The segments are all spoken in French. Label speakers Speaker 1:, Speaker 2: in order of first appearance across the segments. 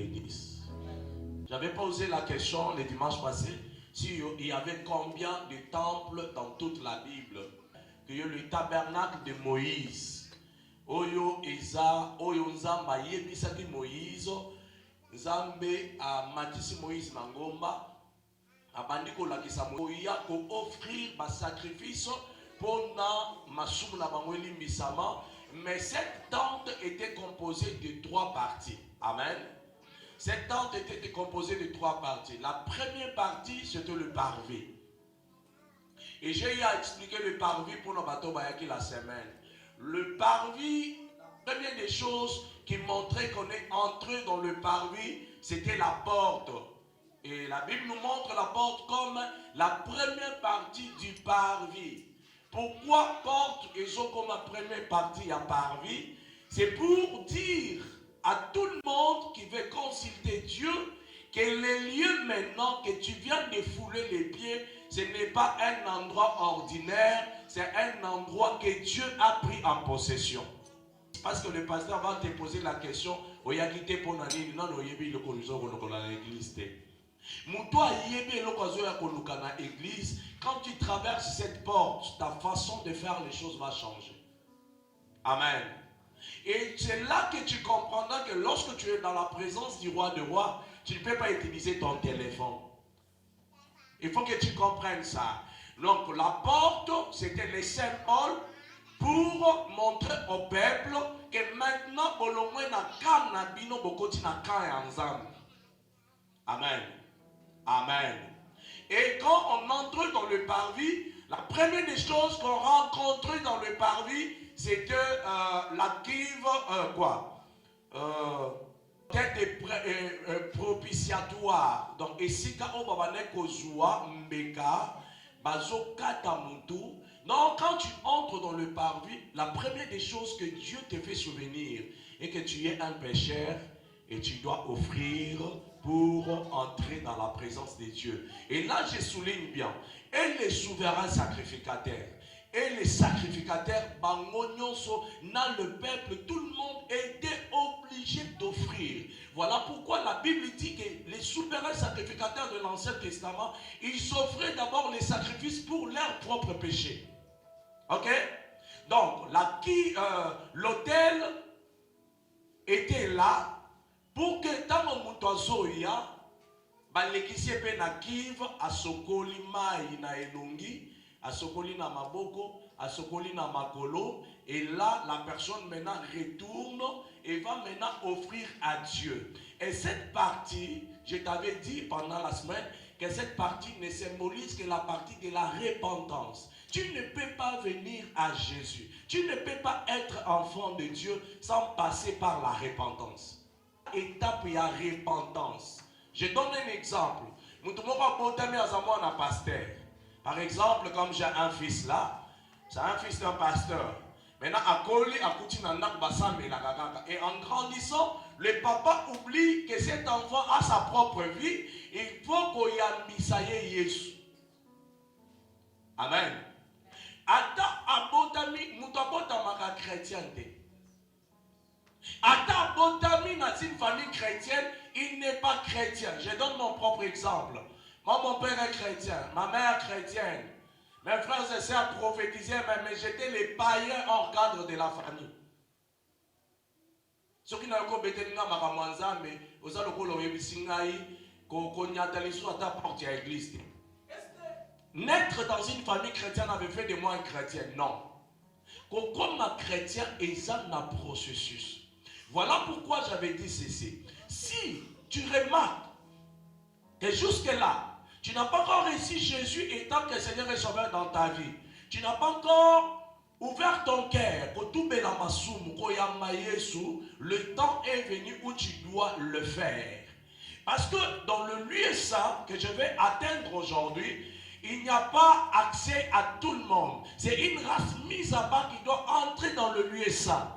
Speaker 1: l'église. J'avais posé la question le dimanche passé, s'il y avait combien de temples dans toute la Bible. Que le tabernacle de Moïse, Oyo Eza, Oyo Nzamba Yebisaki Moïse, Nzambe a Matisi Moïse Mangomba, a Bandiko Lakisa Moïse, pour offrir ma sacrifice pour ma soumna Bangweli Misama. Mais cette tente était composée de 3 parties. Amen. Cette tente était composée de 3 parties. La première partie, c'était le parvis. Et j'ai eu à expliquer le parvis pour nos bateaux Bayaki la semaine. Le parvis, la première des choses qui montrait qu'on est entré dans le parvis, c'était la porte. Et la Bible nous montre la porte comme la première partie du parvis. Pourquoi porte et ont comme la première partie à parvis? C'est pour dire à tout le monde qui veut consulter Dieu que les lieux maintenant que tu viens de fouler les pieds, ce n'est pas un endroit ordinaire, c'est un endroit que Dieu a pris en possession. Parce que le pasteur va te poser la question, oyakite pour nani, non oyebi le conduiseur qu'on a l'église. Moutoua yebe le conduiseur qu'on a l'église. Quand tu traverses cette porte, ta façon de faire les choses va changer. Amen. Et c'est là que tu comprendras que lorsque tu es dans la présence du roi de rois, tu ne peux pas utiliser ton téléphone. Il faut que tu comprennes ça. Donc la porte, c'était le symbole pour montrer au peuple que maintenant, Amen. Amen. Et quand on entre dans le parvis, la première des choses qu'on rencontrait dans le parvis, c'était la cuve, propitiatoire. Donc, ici, quand on va mbeka, donc, quand tu entres dans le parvis, la première des choses que Dieu te fait souvenir est que tu es un pécheur et tu dois offrir pour entrer dans la présence de Dieu. Et là, je souligne bien, et les souverains sacrificateurs, et les sacrificateurs, Bangonyoso, dans le peuple, tout le monde était obligé d'offrir. Voilà pourquoi la Bible dit que les souverains sacrificateurs de l'Ancien Testament, ils offraient d'abord les sacrifices pour leurs propres péchés. Ok? Donc, l'autel était là pour que tant que Zoya, balekisi pe na kiv asokoli mai na elongi, asokoli na maboko, asokoli na makolo, et là la personne maintenant retourne et va maintenant offrir à Dieu. Et cette partie, je t'avais dit pendant la semaine que cette partie ne symbolise que la partie de la repentance. Tu ne peux pas venir à Jésus. Tu ne peux pas être enfant de Dieu sans passer par la repentance. Étape et la repentance. Je donne un exemple. Par exemple, comme j'ai un fils là, c'est un fils d'un pasteur. Maintenant, et en grandissant, le papa oublie que cet enfant a sa propre vie. Il faut qu'il y ait Jésus. Amen. Ata abotami mutabota chrétienté. Ata abotami dans une famille chrétienne, il n'est pas chrétien. Je donne mon propre exemple. Moi, mon père est chrétien, ma mère chrétienne. Mes frères et sœurs prophétisaient, mais j'étais les païens hors cadre de la famille. Ceux qui n'ont pas été mais aux l'église. Naître dans une famille chrétienne avait fait de moi un chrétien. Non. Comme un chrétien, ils ont un processus. Voilà pourquoi j'avais dit ceci. Si tu remarques que jusque-là, tu n'as pas encore reçu Jésus étant que Seigneur et Sauveur dans ta vie, tu n'as pas encore ouvert ton cœur, le temps est venu où tu dois le faire. Parce que dans le lieu saint que je vais atteindre aujourd'hui, il n'y a pas accès à tout le monde. C'est une race mise à part qui doit entrer dans le lieu saint.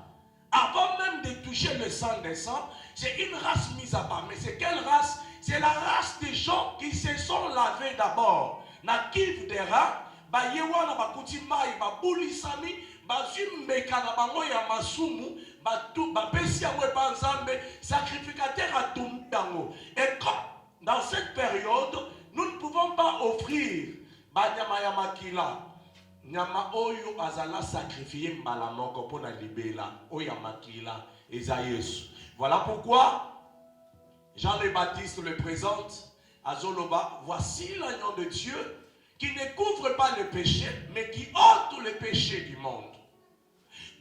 Speaker 1: Avant même de toucher le sang des saints, c'est une race mise à part. Mais c'est quelle race? C'est la race des gens qui se sont lavés d'abord. Nakiv dera, ba yewana ba kutimai ba bulisami ba zumeka na bango ya masumu ba tout ba pesi yango ba nzambe sacrificateur a tumbango. Et comme dans cette période nous ne pouvons pas offrir ba nyama ya makila. Nyama oyo azala sacrifié mbala moko pona libela oya makila eza Yesu. Voilà pourquoi Jean le Baptiste le présente à Zoloba. Voici l'agneau de Dieu qui ne couvre pas le péché, mais qui ôte les péchés du monde.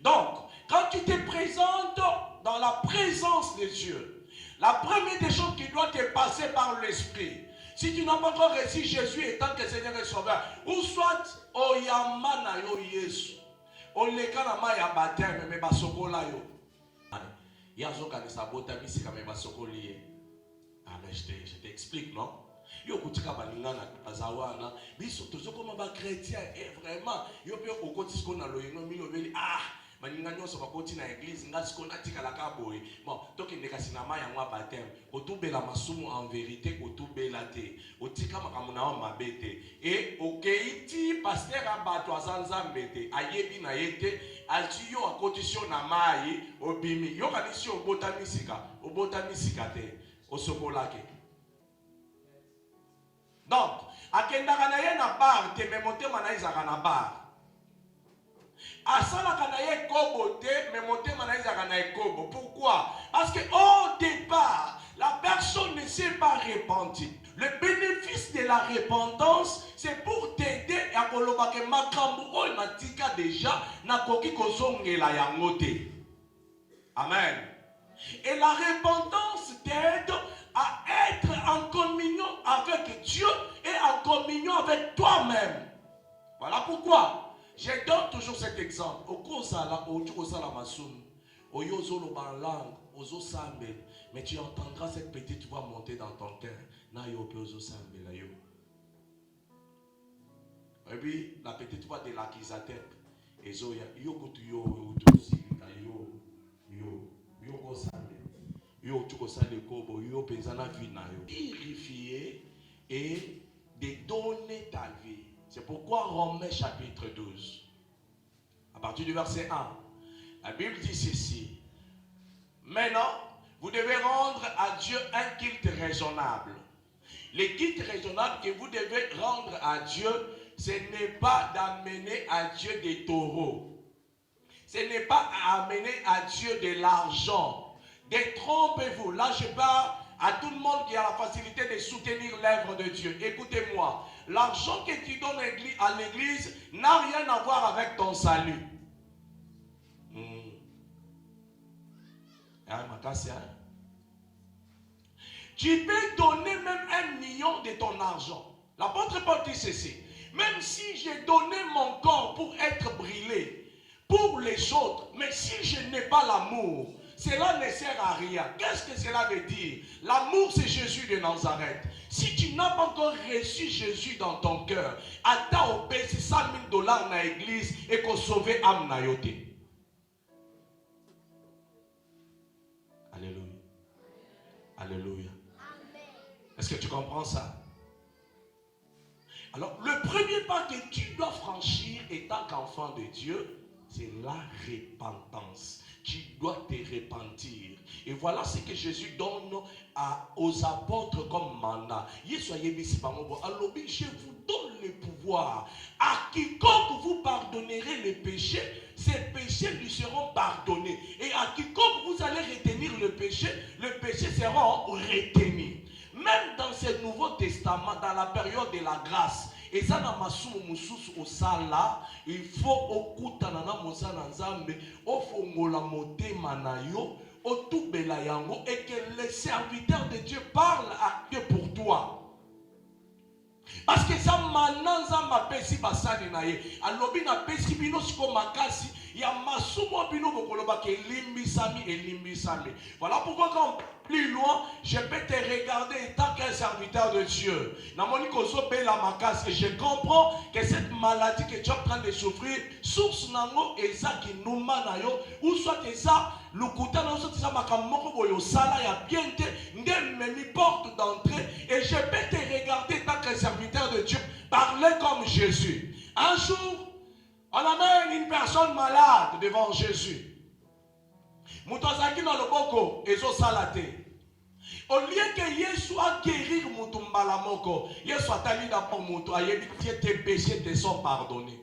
Speaker 1: Donc, quand tu te présentes dans la présence de Dieu, la première des choses qui doit te passer par l'Esprit, si tu n'as pas encore reçu Jésus étant que Seigneur et Sauveur, ou soit oyamana yo Yesu, olekanama ya baptême mais basokola yo. Yazoka ne sabota misika mais basokoliye. Ah mais je t'explique, non? Yo kutika balingana azawana biso tozokoma ba chrétien et vraiment yo pe okoti ko na loyengo milo beli baninga nyonso bakoti na église ngasi ko natika la kaboy bon toki ndeka sinama ya mwa baptême kotubela masumu en vérité kotubela te otika makambo na mabete et okeiti pasteur abato azanzambe te ayebi na yete alti yo akotisi na mai obimi yo kanisi obota misika te osokolake. Donc, akendaka na ye na bar te me motema na ezaka na bar. Asalaka na ye kobo te me motema na ezaka na ekobo. Pourquoi? Parce que au départ, la personne ne s'est pas repentie. Le bénéfice de la repentance, c'est pour t'aider à koloba ke makambo oyo natika déjà nakoki kozongela yango te. Amen. Et la repentance t'aide à être en communion avec Dieu et en communion avec toi-même. Voilà pourquoi je donne toujours cet exemple. Mais tu entendras cette petite voix monter dans ton cœur. Et puis la petite voix de l'accusateur. Purifier et de donner ta vie. C'est pourquoi Romains chapitre 12, à partir du verset 1, la Bible dit ceci. Maintenant, vous devez rendre à Dieu un culte raisonnable. Le culte raisonnable que vous devez rendre à Dieu, ce n'est pas d'amener à Dieu des taureaux. Ce n'est pas amener à Dieu de l'argent. Détrompez-vous. Là, je parle à tout le monde qui a la facilité de soutenir l'œuvre de Dieu. Écoutez-moi. L'argent que tu donnes à l'église n'a rien à voir avec ton salut. Tu peux donner même 1 million de ton argent. L'apôtre Paul dit ceci. Même si j'ai donné mon corps pour être brûlé pour les autres, mais si je n'ai pas l'amour, cela ne sert à rien. Qu'est-ce que cela veut dire? L'amour, c'est Jésus de Nazareth. Si tu n'as pas encore reçu Jésus dans ton cœur, attends au pays 100 000 $ dans l'église et qu'on sauve âme na yote. Alléluia. Alléluia. Est-ce que tu comprends ça? Alors, le premier pas que tu dois franchir étant qu'enfant de Dieu, c'est la repentance. Tu dois te repentir. Et voilà ce que Jésus donne aux apôtres comme mandat. Je vous donne le pouvoir. À quiconque vous pardonnerez les péchés, ces péchés lui seront pardonnés. Et à quiconque vous allez retenir le péché sera retenu. Même dans ce Nouveau Testament, dans la période de la grâce, et ça na masumu mususu osala, il faut okutana na mosala nzambe, ofongola motema na yo, otubela yango, et que les serviteurs de Dieu parlent à Dieu pour toi. Parce que ça mananza mapesi basali na ye, alobi na pesi bino siko makasi, ya masumu bino bokoloba ke limbisami. Voilà pourquoi quand plus loin, je peux te regarder étant qu'un serviteur de Dieu. Et je comprends que cette maladie que tu es en train de souffrir, source nango eza ki numa na yo, ou soit eza lukuta na soit eza makamoko boyo sala ya bien te, ngem memi porte d'entrée, et je peux te regarder étant qu'un serviteur de Dieu, parler comme Jésus. Un jour, on amène une personne malade devant Jésus. Moutazaki dans le boko, ezo salate. Au lieu que Yesu a guéri Moutumbala Moko, Yesu a tali d'abord Moutou, a évité tes péchés te sont pardonnés.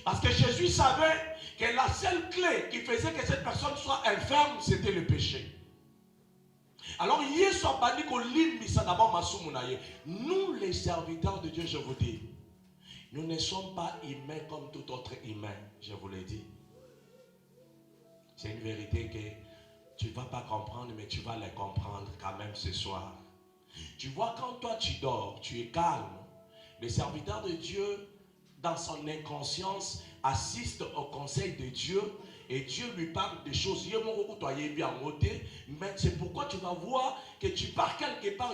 Speaker 1: Parce que Jésus savait que la seule clé qui faisait que cette personne soit infirme, c'était le péché. Alors Yesu a banni qu'on limite d'abord Masumunaye. Nous les serviteurs de Dieu, je vous dis, nous ne sommes pas humains comme tout autre humain, je vous l'ai dit. C'est une vérité que tu ne vas pas comprendre, mais tu vas les comprendre quand même ce soir. Tu vois, quand toi tu dors, tu es calme. Le serviteur de Dieu, dans son inconscience, assiste au conseil de Dieu et Dieu lui parle des choses. Mais c'est pourquoi tu vas voir que tu pars quelque part.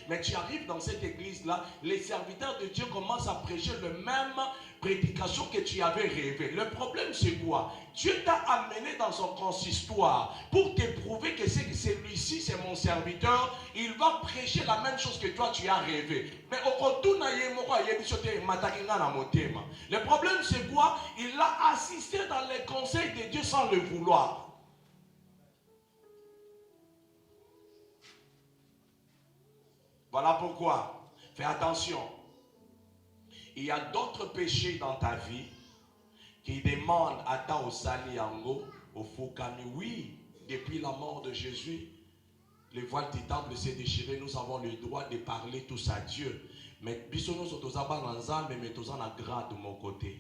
Speaker 1: Mais tu arrives dans cette église-là, les serviteurs de Dieu commencent à prêcher le même prédication que tu avais rêvé. Le problème c'est quoi? Dieu t'a amené dans son consistoire pour te prouver que celui-ci c'est mon serviteur. Il va prêcher la même chose que toi tu as rêvé. Mais au retour, le problème c'est quoi? Il a assisté dans les conseils de Dieu sans le vouloir. Voilà pourquoi, fais attention. Il y a d'autres péchés dans ta vie qui demandent à ta osali yango, au Fukami. Oui, depuis la mort de Jésus, le voile du temple s'est déchiré. Nous avons le droit de parler tous à Dieu. Mais bisono sotozaba nanzambe mais tozana grade de mon côté.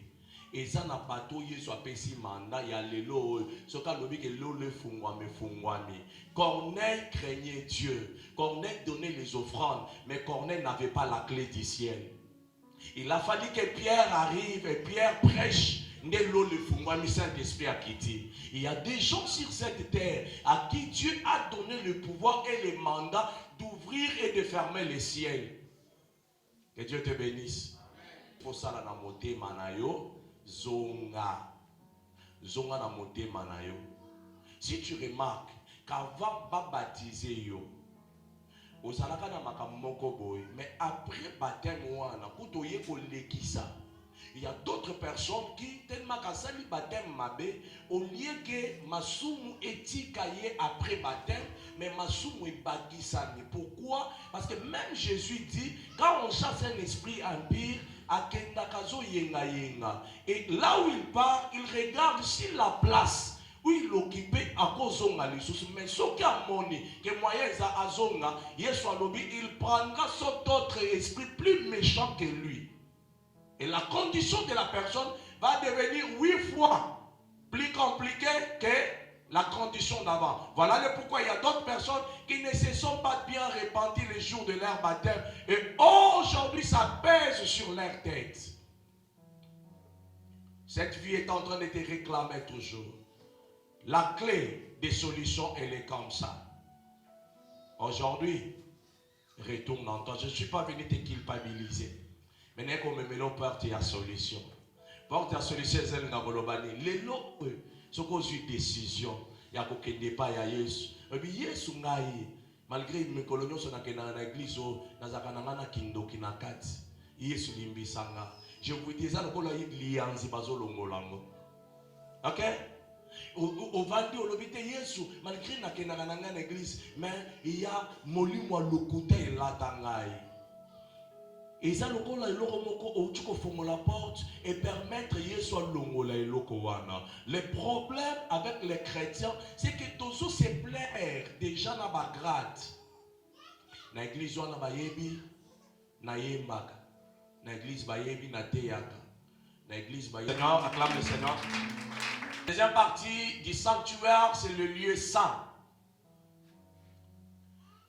Speaker 1: Et ça n'a pas tout yesu apesi mandat ya lelo soka lobi ke lo le fungwami. Corneille craignait Dieu. Corneille donnait les offrandes, mais Corneille n'avait pas la clé du ciel. Il a fallu que Pierre arrive et Pierre prêche. Il y a des gens sur cette terre à qui Dieu a donné le pouvoir et le mandat d'ouvrir et de fermer les ciels. Que Dieu te bénisse. Pour ça, la namote manayo zonga na mote manayo. Si tu remarques qu'avant de baptiser yo, mais après baptême, il y a d'autres personnes qui, tellement qu'à sali baptême mabé, au lieu que masumu etikaye après baptême, mais masumu est bakisani. Pourquoi? Parce que même Jésus dit, quand on chasse un esprit impur, et là où il part, il regarde sur la place où il occupait à cause de la ressource. Mais ce qui a monné, que moyen à Azonga, il prendra cet autre esprit plus méchant que lui. Et la condition de la personne va devenir 8 fois plus compliquée que la condition d'avant. Voilà le pourquoi il y a d'autres personnes qui ne se sont pas bien repenties les jours de leur baptême. Et aujourd'hui, ça pèse sur leur tête. Cette vie est en train de te réclamer toujours. La clé des solutions, elle est comme ça. Aujourd'hui, retourne en toi. Je ne suis pas venu te culpabiliser. Mais n'est qu'on me met porte la solution. Porte la solution, c'est le golobani. Les lots, ce qu'on a eu décision, il y a aucun débat à Yesu. Et puis Yesu ngai, malgré mes coloniaux sont dans l'église, dans la kindo kinakat. Yesu limbisanga. Je vous dis ça, le col a eu lianzi bazolongolango. Ok? Au Vandi, au lobité Yesu, malgré l'église, mais il y a molimo le côté là tangai. Et ça, le porte et permettre Yesu longola et lokowana. Le problème avec les chrétiens, c'est que tous se plaire déjà dans la grade. Na église on a bayebi na yembaka. Na église bayebi na teyaka. Na église bayebi. Seigneur, acclame le Seigneur. Deuxième partie du sanctuaire, c'est le lieu saint.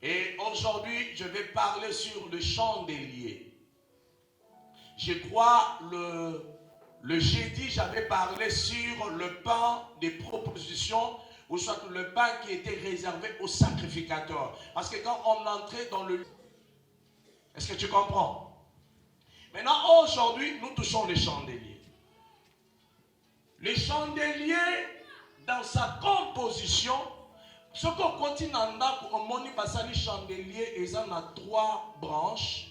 Speaker 1: Et aujourd'hui, je vais parler sur le chandelier. Je crois le jeudi, j'avais parlé sur le pain des propositions, ou soit le pain qui était réservé aux sacrificateurs. Parce que quand on entrait dans le... Est-ce que tu comprends? Maintenant, aujourd'hui, nous touchons le chandelier. Le chandelier, dans sa composition, ce qu'on continue à on moni basali chandelier, ils en a 3 branches.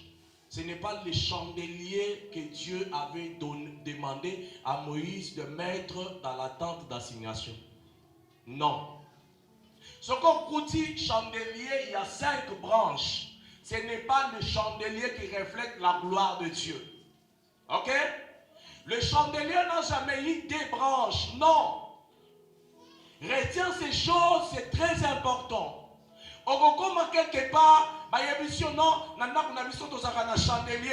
Speaker 1: ce n'est pas le chandelier que Dieu avait demandé à Moïse de mettre dans la tente d'assignation. Non. Ce qu'on dit chandelier, il y a 5 branches. Ce n'est pas le chandelier qui reflète la gloire de Dieu. Ok? Le chandelier n'a jamais eu 2 branches. Non. Retiens ces choses, c'est très important. Comme quelque part, non, chandelier.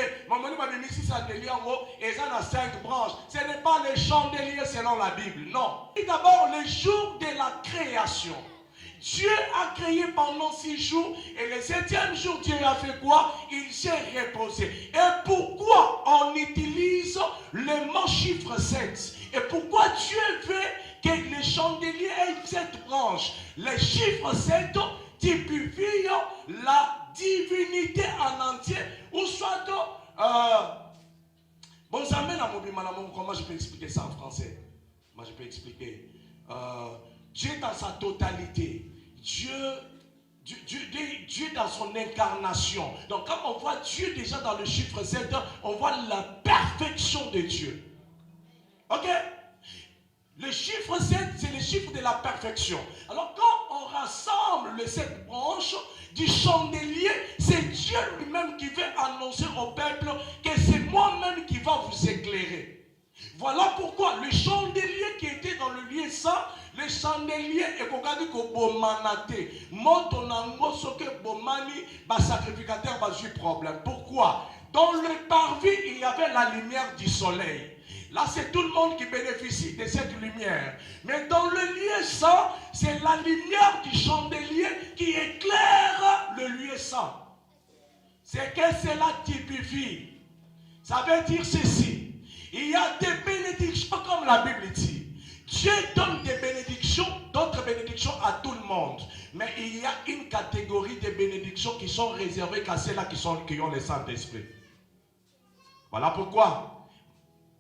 Speaker 1: Et ça a 5 branches. Ce n'est pas le chandelier selon la Bible. Non. Et d'abord, le jour de la création. Dieu a créé pendant 6 jours et le 7e jour, Dieu a fait quoi? Il s'est reposé. Et pourquoi on utilise le mot chiffre 7? Et pourquoi Dieu veut que le chandelier ait 7 branches? Le chiffre 7 typifie la divinité en entier, ou soit bon, ça mène à comment je peux expliquer ça en français? Moi je peux expliquer Dieu dans sa totalité, Dieu dans son incarnation. Donc quand on voit Dieu déjà dans le chiffre 7, on voit la perfection de Dieu. Ok? Le chiffre 7, c'est le chiffre de la perfection. Alors quand on rassemble les 7 branches du chandelier, c'est Dieu lui-même qui veut annoncer au peuple que c'est moi-même qui va vous éclairer. Voilà pourquoi le chandelier qui était dans le lieu saint, le chandelier est regardé comme bomanate. Motonango soke bomani, ba sacrificateur ba eu problème. Pourquoi? Dans le parvis, il y avait la lumière du soleil. Là, c'est tout le monde qui bénéficie de cette lumière. Mais dans le lieu saint, c'est la lumière du chandelier qui éclaire le lieu saint. C'est que cela typifie. Ça veut dire ceci. Il y a des bénédictions comme la Bible dit. Dieu donne des bénédictions, d'autres bénédictions à tout le monde. Mais il y a une catégorie de bénédictions qui sont réservées qu'à ceux-là qui ont le Saint-Esprit. Voilà pourquoi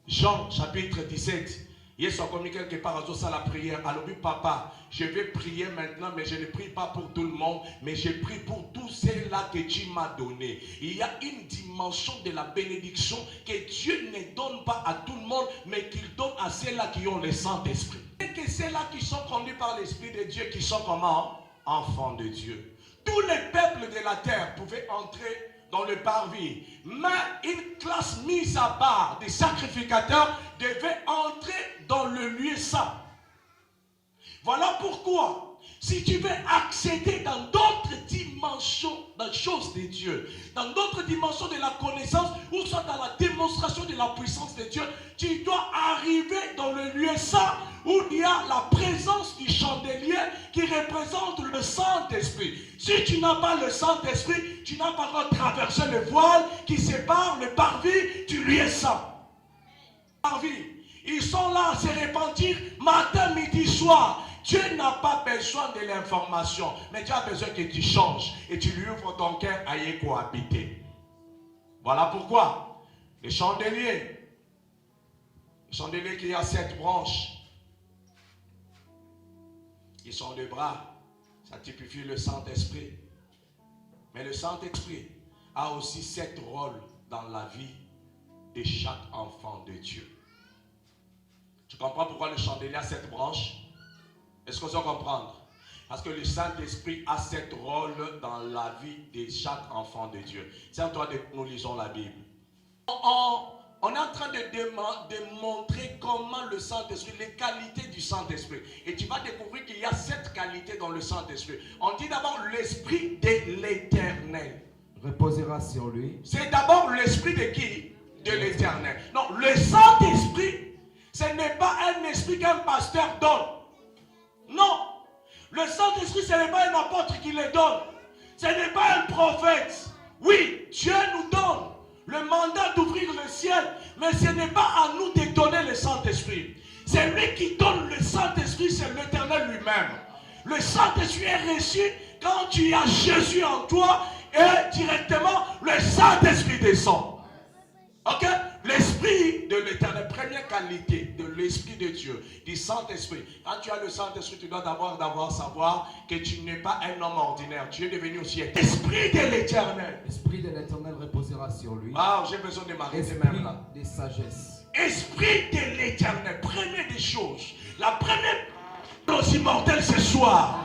Speaker 1: Jean chapitre 17, il y a commis quelque part à la prière. Alors oui, papa, je vais prier maintenant, mais je ne prie pas pour tout le monde, mais je prie pour tous ceux-là que tu m'as donné. Il y a une dimension de la bénédiction que Dieu ne donne pas à tout le monde, mais qu'il donne à ceux-là qui ont le Saint-Esprit. Et que ceux-là qui sont conduits par l'Esprit de Dieu, qui sont comment? Enfants de Dieu. Tous les peuples de la terre pouvaient entrer dans le parvis, mais une classe mise à part des sacrificateurs devait entrer dans le lieu saint. Voilà pourquoi, si tu veux accéder dans d'autres dimensions des choses de Dieu, dans d'autres dimensions de la connaissance, ou soit dans la démonstration de la puissance de Dieu, tu dois arriver dans le lieu saint où il y a la présence du chandelier qui représente le Saint-Esprit. Si tu n'as pas le Saint-Esprit, tu n'as pas le droit de traverser le voile qui sépare le parvis du lieu saint. Parvis, ils sont là à se repentir matin, midi, soir. Dieu n'a pas besoin de l'information, mais Dieu a besoin que tu changes et tu lui ouvres ton cœur à y cohabiter. Voilà pourquoi le chandelier qui a 7 branches, ils sont les bras, ça typifie le Saint-Esprit. Mais le Saint-Esprit a aussi 7 rôles dans la vie de chaque enfant de Dieu. Tu comprends pourquoi le chandelier a 7 branches? Est-ce qu'on peut comprendre? Parce que le Saint-Esprit a 7 rôles dans la vie de chaque enfant de Dieu. Tiens-toi, nous lisons la Bible. On est en train de montrer comment le Saint-Esprit, les qualités du Saint-Esprit. Et tu vas découvrir qu'il y a 7 qualités dans le Saint-Esprit. On dit d'abord l'Esprit de l'Éternel.
Speaker 2: Reposera sur lui.
Speaker 1: C'est d'abord l'Esprit de qui? De l'Éternel. Non, le Saint-Esprit, ce n'est pas un esprit qu'un pasteur donne. Non. Le Saint-Esprit, ce n'est pas un apôtre qui le donne. Ce n'est pas un prophète. Oui, Dieu nous donne le mandat d'ouvrir le ciel, mais ce n'est pas à nous de donner le Saint-Esprit. C'est lui qui donne le Saint-Esprit, c'est l'Éternel lui-même. Le Saint-Esprit est reçu quand tu as Jésus en toi et directement le Saint-Esprit descend. Ok? L'Esprit de l'Éternel, première qualité de l'Esprit de Dieu, du Saint-Esprit. Quand tu as le Saint-Esprit, tu dois d'abord savoir que tu n'es pas un homme ordinaire. Tu es devenu aussi un esprit de l'Éternel.
Speaker 2: L'Esprit de l'Éternel reposera sur lui.
Speaker 1: Ah, j'ai besoin de m'arrêter
Speaker 2: Esprit
Speaker 1: même là.
Speaker 2: de sagesse.
Speaker 1: Esprit de l'Éternel. Première des choses. La première chose immortelle ce soir.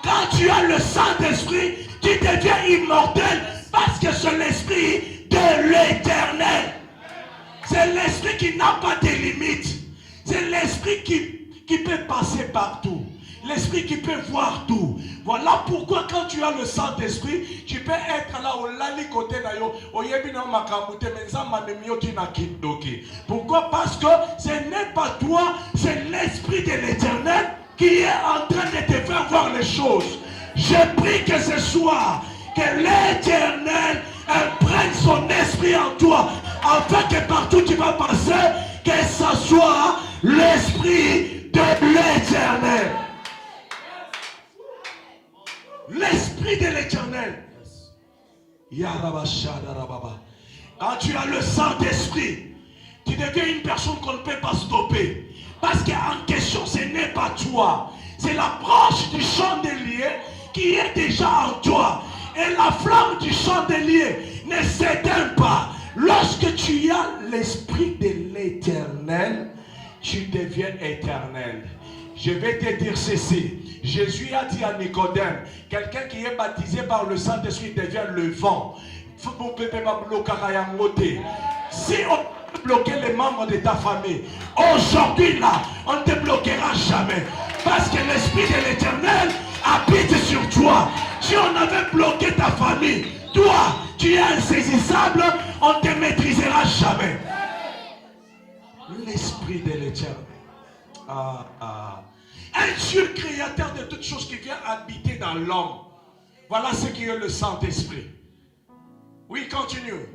Speaker 1: Quand tu as le Saint-Esprit, tu deviens immortel parce que c'est l'Esprit de l'Éternel. C'est l'Esprit qui n'a pas de limites. C'est l'Esprit qui peut passer partout. L'Esprit qui peut voir tout. Voilà pourquoi quand tu as le Saint-Esprit, tu peux être là au lali côté d'ailleurs. Pourquoi? Parce que ce n'est pas toi, c'est l'Esprit de l'Éternel qui est en train de te faire voir les choses. Je prie que ce soir, que l'Éternel imprègne son esprit en toi, afin que partout tu vas passer, que ce soit l'Esprit de l'Éternel. L'Esprit de l'Éternel. Quand tu as le Saint-Esprit, tu deviens une personne qu'on ne peut pas stopper. Parce qu'en question, ce n'est pas toi. C'est la branche du chandelier qui est déjà en toi. Et la flamme du chandelier ne s'éteint pas. Lorsque tu as l'Esprit de l'Éternel, tu deviens éternel. Je vais te dire ceci. Jésus a dit à Nicodème, quelqu'un qui est baptisé par le Saint-Esprit devient le vent. Si on peut bloquer les membres de ta famille, aujourd'hui là, on ne te bloquera jamais. Parce que l'Esprit de l'Éternel habite sur toi. Si on avait bloqué ta famille, toi, tu es insaisissable, on ne te maîtrisera jamais. L'Esprit de l'Éternel. Un Dieu créateur de toutes choses qui vient habiter dans l'homme. Voilà ce qui est le Saint-Esprit. Oui, continue.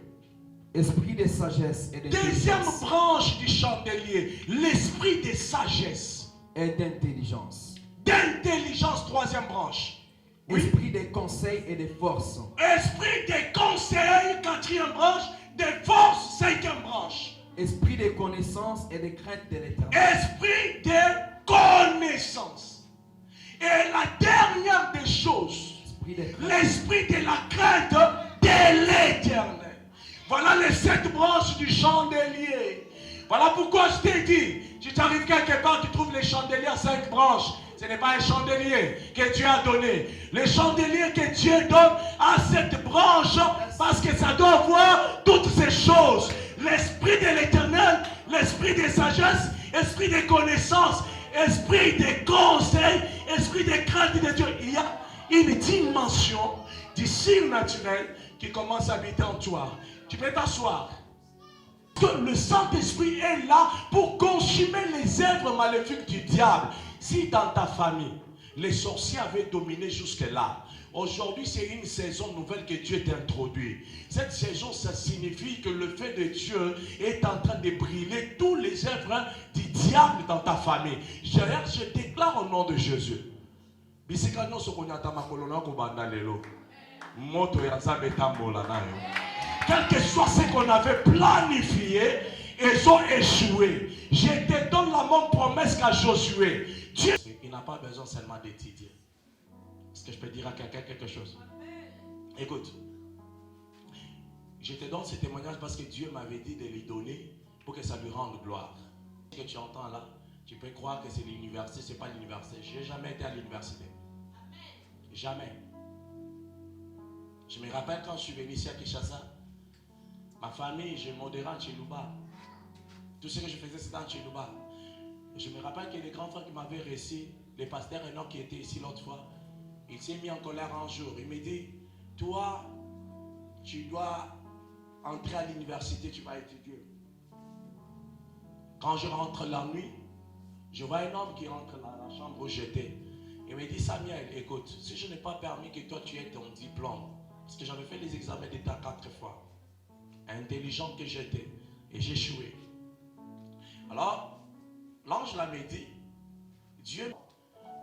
Speaker 2: Esprit de sagesse et d'intelligence.
Speaker 1: Deuxième branche du chandelier, l'esprit de sagesse.
Speaker 2: Et d'intelligence.
Speaker 1: D'intelligence, troisième branche. Oui.
Speaker 2: Esprit de conseil et de force.
Speaker 1: Esprit de conseil, quatrième branche. De force, cinquième branche.
Speaker 2: Esprit de connaissance et de crainte de l'Éternel.
Speaker 1: Esprit de connaissance. Et la dernière des choses, l'esprit de la crainte de l'Éternel. Voilà les 7 branches du chandelier. Voilà pourquoi je t'ai dit, si tu arrives quelque part, tu trouves les chandeliers à 5 branches. Ce n'est pas un chandelier que Dieu a donné. Le chandelier que Dieu donne à 7 branches, parce que ça doit voir toutes ces choses. L'esprit de l'Éternel, l'esprit de sagesse, esprit de connaissance, esprit de conseil, esprit de crainte de Dieu. Il y a une dimension du surnaturel qui commence à habiter en toi. Tu peux t'asseoir. Que le Saint-Esprit est là pour consumer les œuvres maléfiques du diable. Si dans ta famille, les sorciers avaient dominé jusque-là, aujourd'hui c'est une saison nouvelle que Dieu t'introduit. Cette saison, ça signifie que le feu de Dieu est en train de brûler tous les œuvres du diable dans ta famille. Je déclare au nom de Jésus. Quel que soit ce qu'on avait planifié, ils ont échoué. Je te donne la même promesse qu'à Josué. Dieu, il n'a pas besoin seulement d'étudier. Est-ce que je peux dire à quelqu'un quelque chose? Écoute, je te donne ce témoignage parce que Dieu m'avait dit de lui donner pour que ça lui rende gloire. Ce que tu entends là, tu peux croire que c'est l'université, ce n'est pas l'université. Je n'ai jamais été à l'université. Jamais. Je me rappelle quand je suis venu ici à Kinshasa, ma famille, je modérais en Chiluba. Tout ce que je faisais, c'était en Chiluba. Je me rappelle que les grands frères qui m'avaient reçu, le pasteur Enoch qui était ici l'autre fois, il s'est mis en colère un jour. Il me dit, toi, tu dois entrer à l'université, tu vas étudier. Quand je rentre la nuit, je vois un homme qui rentre dans la chambre où j'étais. Il me dit, Samuel, écoute, si je n'ai pas permis que toi tu aies ton diplôme, parce que j'avais fait les examens d'État 4 fois, intelligent que j'étais, et j'ai échoué. Alors, l'ange là me dit, Dieu,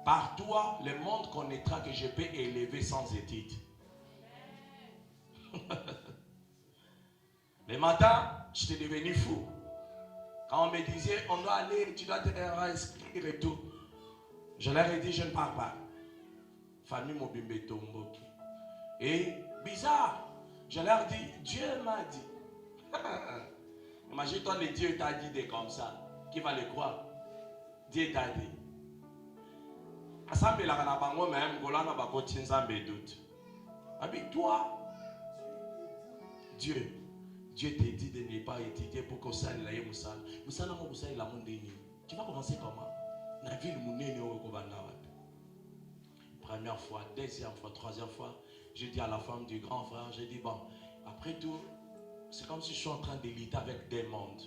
Speaker 1: par toi, le monde connaîtra que je peux élever sans étude. Le matin, j'étais devenu fou. Quand on me disait, on doit aller, tu dois te réinscrire et tout. Je leur ai dit, je ne pars pas. Famille Mobimbe Tomboki. Et bizarre, je leur dis, Dieu m'a dit. Imagine-toi, le Dieu t'a dit des comme ça. Qui va le croire? Dieu t'a dit. Assemble la kanabango même, golana bako tinzambe doute. Avec toi, Dieu te dit de ne pas étudier pour que ça aille au Moussal. Moussal n'a pas la mondénie. Tu vas commencer comment? La ville mounée au Kobanawa. Première fois, deuxième fois, troisième fois, j'ai dit à la femme du grand frère, j'ai dit bon, après tout, c'est comme si je suis en train de lutter avec des mondes.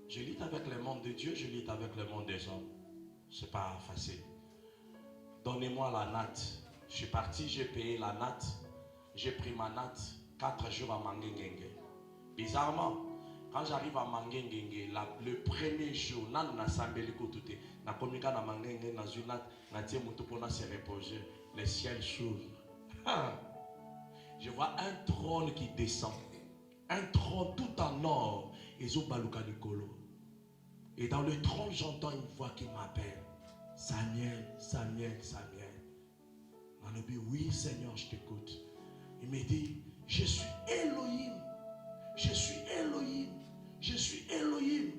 Speaker 1: Je lutte avec le monde de Dieu, je lutte avec le monde des hommes. C'est pas facile. Donnez-moi la natte. Je suis parti, j'ai payé la natte. J'ai pris ma natte 4 jours à Mangengenge. Bizarrement, quand j'arrive à Mangengenge, le premier jour, nan na sambeli kotute, na komika na Mangengenge na zunat, na tie mutu pona se reposer, le ciel s'ouvre. Je vois un trône qui descend, un trône tout en or, et zobaluka nikolo. Et dans le trône, j'entends une voix qui m'appelle. Samuel, Samuel, Samuel. Manobi, oui Seigneur, je t'écoute. Il me dit, je suis Elohim. Je suis Elohim. Je suis Elohim.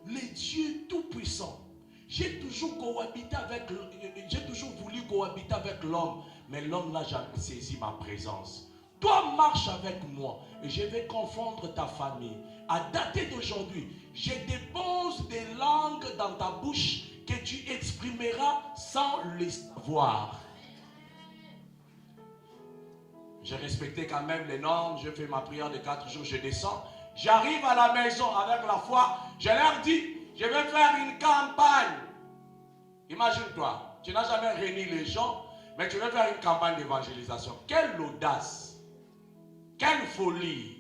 Speaker 1: Le Dieu tout-puissant. J'ai toujours voulu cohabiter avec l'homme. Mais l'homme n'a jamais saisi ma présence. Toi, marche avec moi. Et je vais confondre ta famille. À dater d'aujourd'hui, je dépose des langues dans ta bouche que tu exprimeras sans le savoir. J'ai respecté quand même les normes. Je fais ma prière de 4 jours, je descends. J'arrive à la maison avec la foi. Je leur dis, je vais faire une campagne. Imagine-toi, tu n'as jamais réuni les gens, mais tu veux faire une campagne d'évangélisation. Quelle audace! Quelle folie!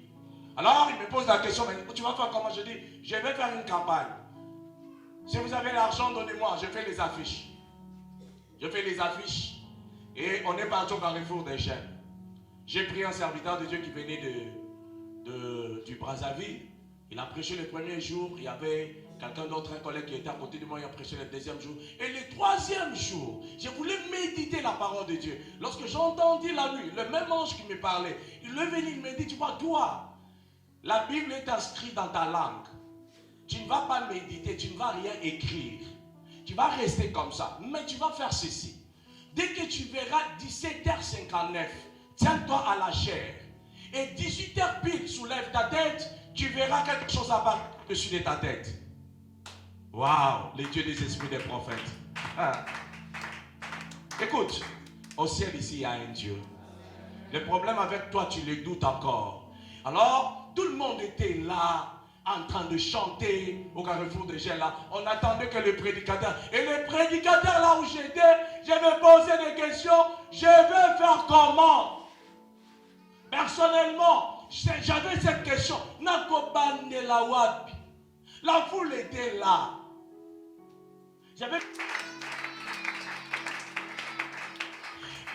Speaker 1: Alors, il me pose la question, mais tu vas faire comment? Je dis, je vais faire une campagne. Si vous avez l'argent, donnez-moi, je fais les affiches. Je fais les affiches. Et on est parti au carrefour des Chênes. J'ai pris un serviteur de Dieu qui venait du Brazzaville. Il a prêché le premier jour. Il y avait quelqu'un d'autre, un collègue qui était à côté de moi. Il a prêché le deuxième jour. Et le troisième jour, je voulais méditer la parole de Dieu. Lorsque j'ai entendu la nuit, le même ange qui me parlait, il est venu, il me dit, tu vois, toi, la Bible est inscrite dans ta langue. Tu ne vas pas méditer, tu ne vas rien écrire. Tu vas rester comme ça. Mais tu vas faire ceci. Dès que tu verras 17h59, tiens-toi à la chair. Et 18h pile, soulève ta tête, tu verras quelque chose apparaître au-dessus de ta tête. Waouh, les dieux des esprits des prophètes. Écoute, au ciel ici, il y a un Dieu. Le problème avec toi, tu le doutes encore. Alors, tout le monde était là, en train de chanter au carrefour de Gênes là. On attendait que le prédicateur. Et le prédicateur là où j'étais, je me posais des questions. Je vais faire comment? Personnellement, j'avais cette question. La foule était là. J'avais...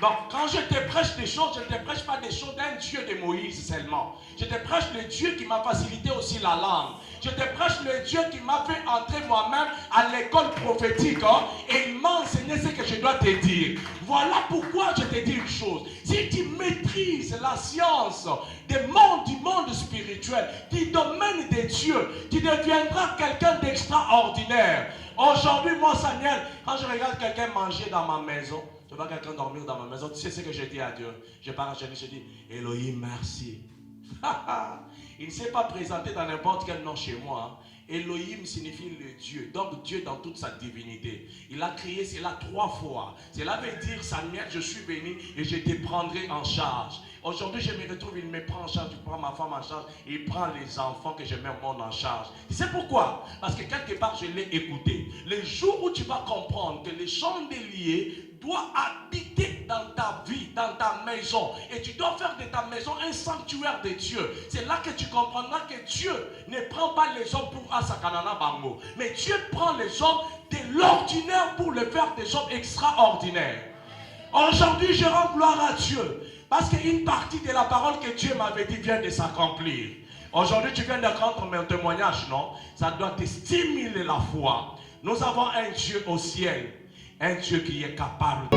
Speaker 1: Donc, quand je te prêche des choses, je ne te prêche pas des choses d'un Dieu de Moïse seulement. Je te prêche le Dieu qui m'a facilité aussi la langue. Je te prêche le Dieu qui m'a fait entrer moi-même à l'école prophétique. Et il m'a enseigné ce que je dois te dire. Voilà pourquoi je te dis une chose. Si tu maîtrises la science du monde spirituel, du domaine des dieux, tu deviendras quelqu'un d'extraordinaire. Aujourd'hui, moi, Samuel, quand je regarde quelqu'un manger dans ma maison, je vois quelqu'un dormir dans ma maison, tu sais ce que je dis à Dieu? Je parle à Jésus, je dis, Elohim, merci. Il ne s'est pas présenté dans n'importe quel nom chez moi. Elohim signifie le Dieu, donc Dieu dans toute sa divinité. Il a crié cela 3 fois. Cela veut dire, Samuel, je suis béni et je te prendrai en charge. Aujourd'hui, je me retrouve, il me prend en charge, il prend ma femme en charge, il prend les enfants que je mets au monde en charge. Tu sais pourquoi? Parce que quelque part, je l'ai écouté. Le jour où tu vas comprendre que les chandeliers doivent habiter dans ta vie, dans ta maison, et tu dois faire de ta maison un sanctuaire de Dieu, c'est là que tu comprendras que Dieu ne prend pas les hommes pour Asakanana Bango, mais Dieu prend les hommes de l'ordinaire pour les faire des hommes extraordinaires. Aujourd'hui, je rends gloire à Dieu. Parce qu'une partie de la parole que Dieu m'avait dit vient de s'accomplir. Aujourd'hui, tu viens d'entendre mon témoignage, non? Ça doit te stimuler la foi. Nous avons un Dieu au ciel, un Dieu qui est capable.